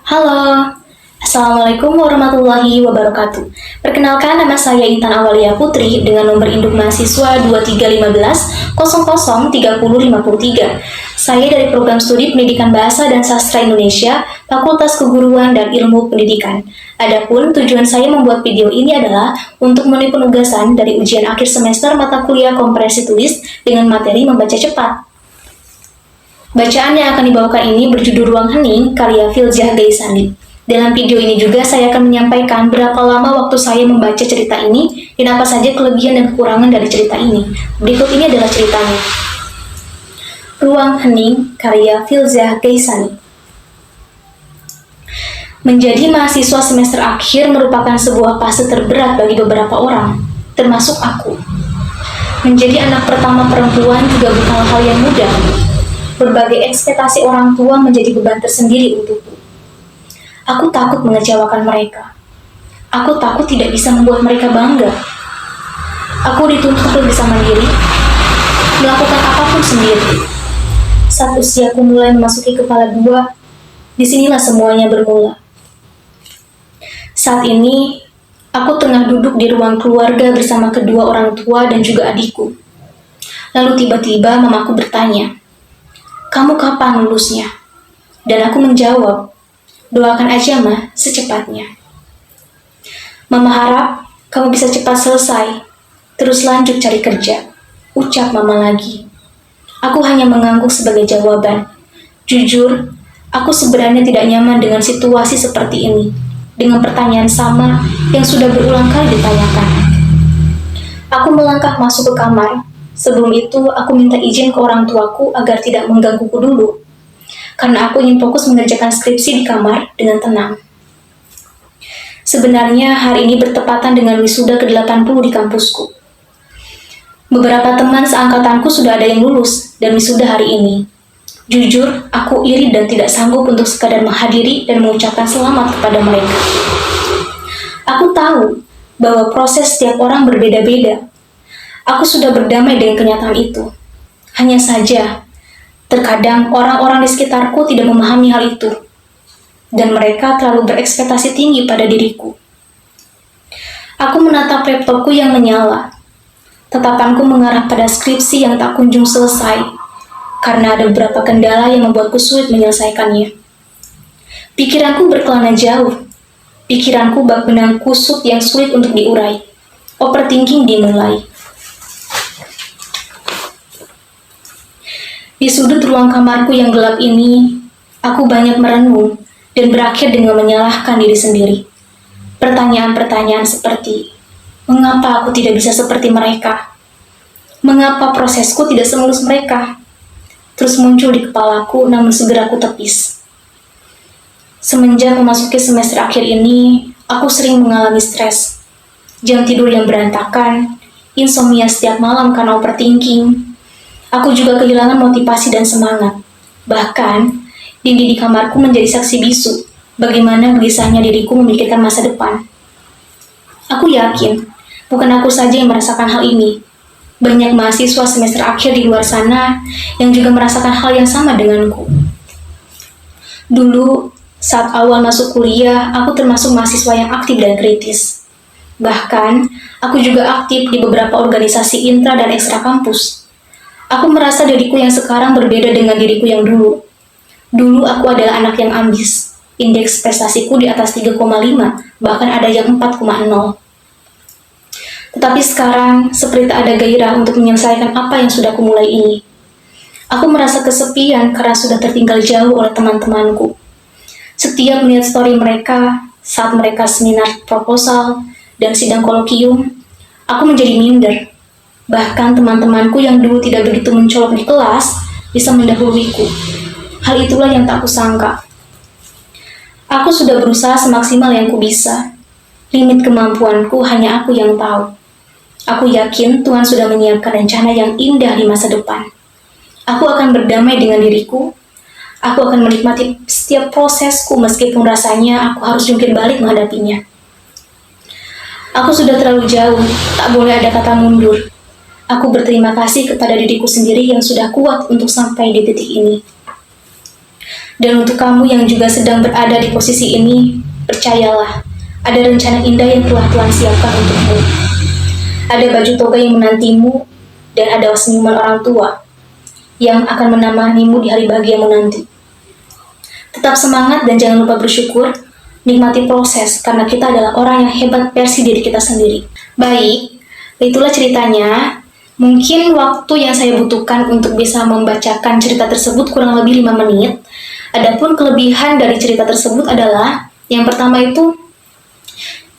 Halo, Assalamualaikum warahmatullahi wabarakatuh. Perkenalkan, nama saya Intan Awalia Putri dengan nomor induk mahasiswa 2315 003053. Saya dari program studi Pendidikan Bahasa dan Sastra Indonesia, Fakultas Keguruan dan Ilmu Pendidikan. Adapun tujuan saya membuat video ini adalah untuk memenuhi penugasan dari ujian akhir semester mata kuliah komprehensi tulis dengan materi membaca cepat. Bacaan yang akan dibawakan ini berjudul Ruang Hening, karya Filzah Gaisani. Dalam video ini juga saya akan menyampaikan berapa lama waktu saya membaca cerita ini dan apa saja kelebihan dan kekurangan dari cerita ini. Berikut ini adalah ceritanya. Ruang Hening, karya Filzah Gaisani. Menjadi mahasiswa semester akhir merupakan sebuah fase terberat bagi beberapa orang, termasuk aku. Menjadi anak pertama perempuan juga bukan hal yang mudah. Berbagai ekspektasi orang tua menjadi beban tersendiri untukku. Aku takut mengecewakan mereka. Aku takut tidak bisa membuat mereka bangga. Aku dituntut untuk bisa mandiri, melakukan apapun sendiri. Saat usiaku mulai memasuki kepala dua, disinilah semuanya bermula. Saat ini, aku tengah duduk di ruang keluarga bersama kedua orang tua dan juga adikku. Lalu tiba-tiba mamaku bertanya, "Kamu kapan lulusnya?" Dan aku menjawab, "Doakan aja, Ma, secepatnya." "Mama harap kamu bisa cepat selesai, terus lanjut cari kerja," ucap Mama lagi. Aku hanya mengangguk sebagai jawaban. Jujur, aku sebenarnya tidak nyaman dengan situasi seperti ini, dengan pertanyaan sama yang sudah berulang kali ditanyakan. Aku melangkah masuk ke kamar. Sebelum itu, aku minta izin ke orang tuaku agar tidak menggangguku dulu, karena aku ingin fokus mengerjakan skripsi di kamar dengan tenang. Sebenarnya hari ini bertepatan dengan wisuda ke-80 di kampusku. Beberapa teman seangkatanku sudah ada yang lulus dan wisuda hari ini. Jujur, aku iri dan tidak sanggup untuk sekadar menghadiri dan mengucapkan selamat kepada mereka. Aku tahu bahwa proses setiap orang berbeda-beda. Aku sudah berdamai dengan kenyataan itu. Hanya saja, terkadang orang-orang di sekitarku tidak memahami hal itu, dan mereka terlalu berekspektasi tinggi pada diriku. Aku menatap laptopku yang menyala. Tatapanku mengarah pada skripsi yang tak kunjung selesai, karena ada beberapa kendala yang membuatku sulit menyelesaikannya. Pikiranku berkelana jauh. Pikiranku bak benang kusut yang sulit untuk diurai. Overthinking dimulai. Di sudut ruang kamarku yang gelap ini, aku banyak merenung dan berakhir dengan menyalahkan diri sendiri. Pertanyaan-pertanyaan seperti, mengapa aku tidak bisa seperti mereka? Mengapa prosesku tidak semulus mereka? Terus muncul di kepalaku, namun segera aku tepis. Semenjak memasuki semester akhir ini, aku sering mengalami stres. Jam tidur yang berantakan, insomnia setiap malam karena overthinking. Aku juga kehilangan motivasi dan semangat. Bahkan, dinding di kamarku menjadi saksi bisu bagaimana gelisahnya diriku memikirkan masa depan. Aku yakin, bukan aku saja yang merasakan hal ini. Banyak mahasiswa semester akhir di luar sana yang juga merasakan hal yang sama denganku. Dulu, saat awal masuk kuliah, aku termasuk mahasiswa yang aktif dan kritis. Bahkan, aku juga aktif di beberapa organisasi intra dan ekstra kampus. Aku merasa diriku yang sekarang berbeda dengan diriku yang dulu. Dulu aku adalah anak yang ambis. Indeks prestasiku di atas 3,5, bahkan ada yang 4,0. Tetapi sekarang, seperti tak ada gairah untuk menyelesaikan apa yang sudah kumulai ini. Aku merasa kesepian karena sudah tertinggal jauh oleh teman-temanku. Setiap melihat story mereka, saat mereka seminar proposal dan sidang kolokium, aku menjadi minder. Bahkan teman-temanku yang dulu tidak begitu mencolok di kelas bisa mendahuluiku. Hal itulah yang tak kusangka. Aku sudah berusaha semaksimal yang kubisa. Limit kemampuanku hanya aku yang tahu. Aku yakin Tuhan sudah menyiapkan rencana yang indah di masa depan. Aku akan berdamai dengan diriku. Aku akan menikmati setiap prosesku meskipun rasanya aku harus jungkir balik menghadapinya. Aku sudah terlalu jauh, tak boleh ada kata mundur. Aku berterima kasih kepada diriku sendiri yang sudah kuat untuk sampai di titik ini. Dan untuk kamu yang juga sedang berada di posisi ini, percayalah, ada rencana indah yang telah Tuhan siapkan untukmu. Ada baju toga yang menantimu, dan ada senyuman orang tua yang akan menemanimu di hari bahagiamu nanti. Tetap semangat dan jangan lupa bersyukur, nikmati proses karena kita adalah orang yang hebat versi diri kita sendiri. Baik, itulah ceritanya. Mungkin waktu yang saya butuhkan untuk bisa membacakan cerita tersebut kurang lebih 5 menit. Adapun kelebihan dari cerita tersebut adalah, yang pertama itu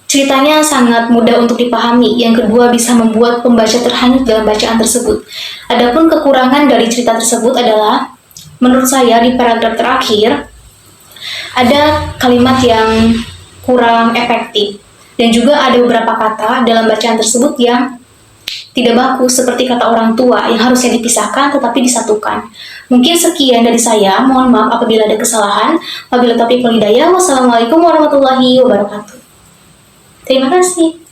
ceritanya sangat mudah untuk dipahami. Yang kedua, bisa membuat pembaca terhanyut dalam bacaan tersebut. Adapun kekurangan dari cerita tersebut adalah, menurut saya di paragraf terakhir, ada kalimat yang kurang efektif. Dan juga ada beberapa kata dalam bacaan tersebut yang tidak bagus, seperti kata orang tua yang harusnya dipisahkan tetapi disatukan. Mungkin sekian dari saya, mohon maaf apabila ada kesalahan. Wabillahi taufiq wal hidayah. Wassalamualaikum warahmatullahi wabarakatuh. Terima kasih.